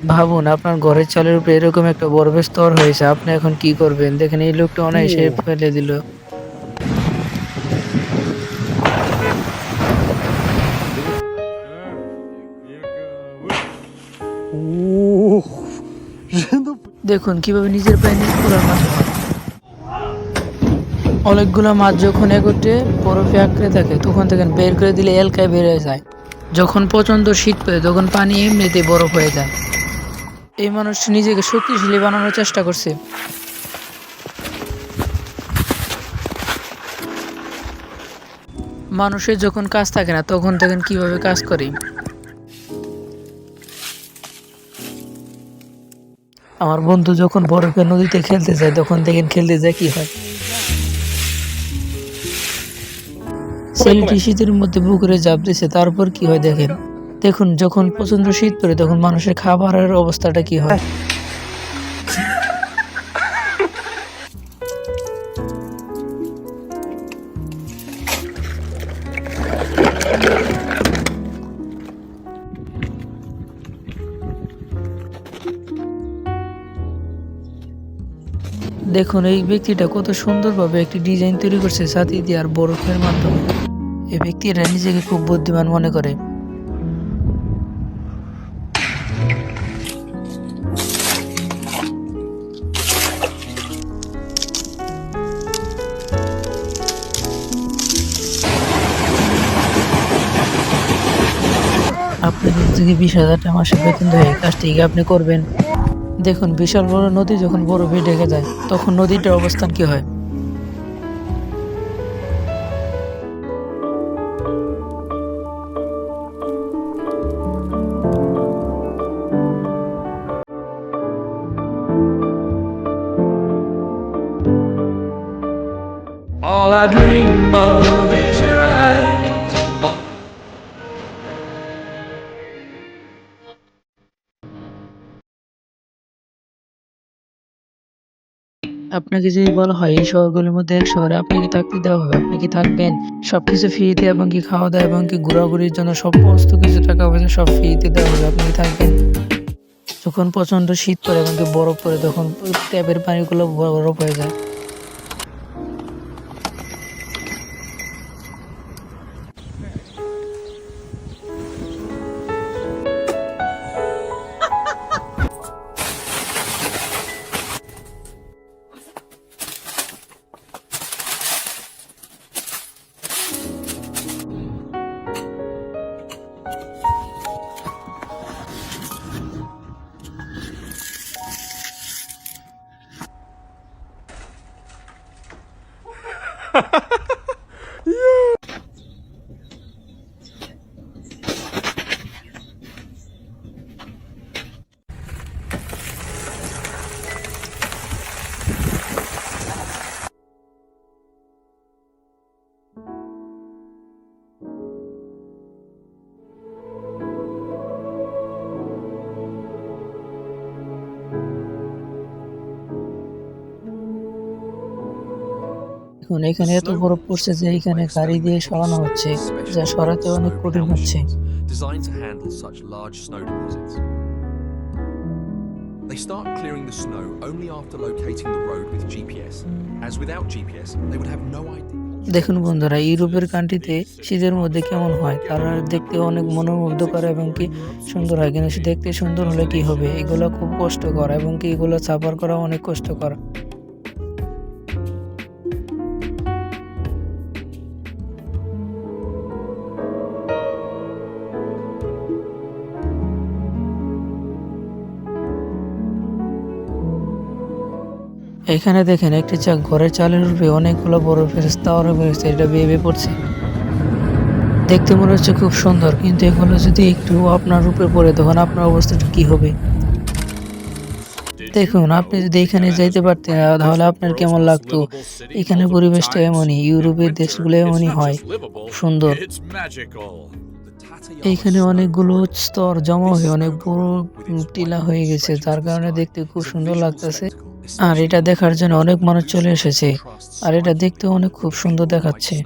ভাবুন আপনার ঘরের চালের উপরে এরকম একটা বরফের স্তর হয়েছে। আপনি এখন কি করবেন? দেখেন এই লোকটা অনায়াসে ফেলে দিল। Oh, je ne peux- দেখুন কিভাবে নিজের পায়ে নিজ কুড়াল মাছ খায়। অনেকগুলো মাছ যখন একত্রে বরফে আঁকড়ে থাকে তখন দেখেন বের করে দিলে এলকায় বের হয়ে যায়। যখন প্রচণ্ড শীত পড়ে তখন পানি এমনিতেই বরফ হয়ে যায়। এই মানুষটি নিজেকে শক্তিশালী বানানোর চেষ্টা করছে। মানুষের যখন কাজ থাকে না তখন দেখেন কিভাবে কাজ করে। আমার বন্ধু যখন বরফের নদীতে খেলতে যায় তখন দেখেন খেলতে যায় কি হয়। ছেলেটি শীতের মধ্যে পুকুরে ঝাঁপ দিছে, তারপর কি হয় দেখেন। দেখুন যখন প্রচন্ড শীত পড়ে তখন মানুষের খাবারের অবস্থাটা কি হয়। দেখুন এই ব্যক্তিটা কত সুন্দরভাবে একটি ডিজাইন তৈরি করছে ছাতি দিয়ে আর বরফের মাধ্যমে। এই ব্যক্তিটা নিজেকে খুব বুদ্ধিমান মনে করে। আপনাদের থেকে 20,000 টাকা মাসে বেতন দেয়, এই কাজটি কি আপনি করবেন? দেখুন বিশাল বড় নদী যখন বরফে ঢেকে যায় তখন নদীটার অবস্থান কি হয়। All I dream of is your eyes. আপনাকে যদি বলা হয় এই শহরগুলোর মধ্যে এক শহরে আপনাকে থাকতে দেওয়া হবে, আপনি কি থাকবেন? সবকিছু ফ্রিতে এবং কি খাওয়া দাওয়া এবং কি ঘোরাঘুরির জন্য সমস্ত কিছু টাকা পয়সা সব ফ্রিতে দেওয়া হবে, আপনি কি থাকবেন? যখন প্রচন্ড শীত পড়ে এবং কি বরফ পড়ে তখন ট্যাপের পানিগুলো বরফ হয়ে যায়। এখন এখানে এত বরফ পড়ছে যে এখানে গাড়ি দিয়ে সরানো হচ্ছে, যা সরাতে অনেক কঠিন হচ্ছে। Designed to handle such large snow deposits. They start clearing the snow only after locating the road with GPS, as without GPS, they would have no idea. দেখুন বন্ধুরা, ইউরোপের কান্ট্রিতে শীতের মধ্যে কেমন হয়, তারা দেখতে অনেক মনোমুগ্ধকর এবং কি সুন্দর হয়। কিন্তু দেখতে সুন্দর হলে কি হবে, এগুলো খুব কষ্টকর এবং কি এগুলো সাফার করা অনেক কষ্টকর। এখানে দেখেন একটি ঘরের চালের উপরে অনেকগুলো বরফের স্তর রয়েছে, এটা বেয়ে বেয়ে পড়ছে। দেখতে মনে হচ্ছে খুব সুন্দর, কিন্তু এগুলো যদি একটু আপনার উপরে পড়ে তখন আপনার অবস্থাটা কি হবে। দেখুন আপনি যদি এখানে যাইতে পারতেন তাহলে আপনার কেমন লাগতো। এখানে পরিবেশটা এমনই, ইউরোপের দেশগুলো এমনই হয়, খুব সুন্দর। এইখানে অনেকগুলো স্তর জমা হয়ে অনেক বড় টিলা হয়ে গেছে, যার কারণে দেখতে খুব সুন্দর লাগতেছে। আর এটা দেখার জন্য অনেক মানুষ চলে এসেছে, আর এটা দেখতে অনেক খুব সুন্দর দেখাচ্ছে।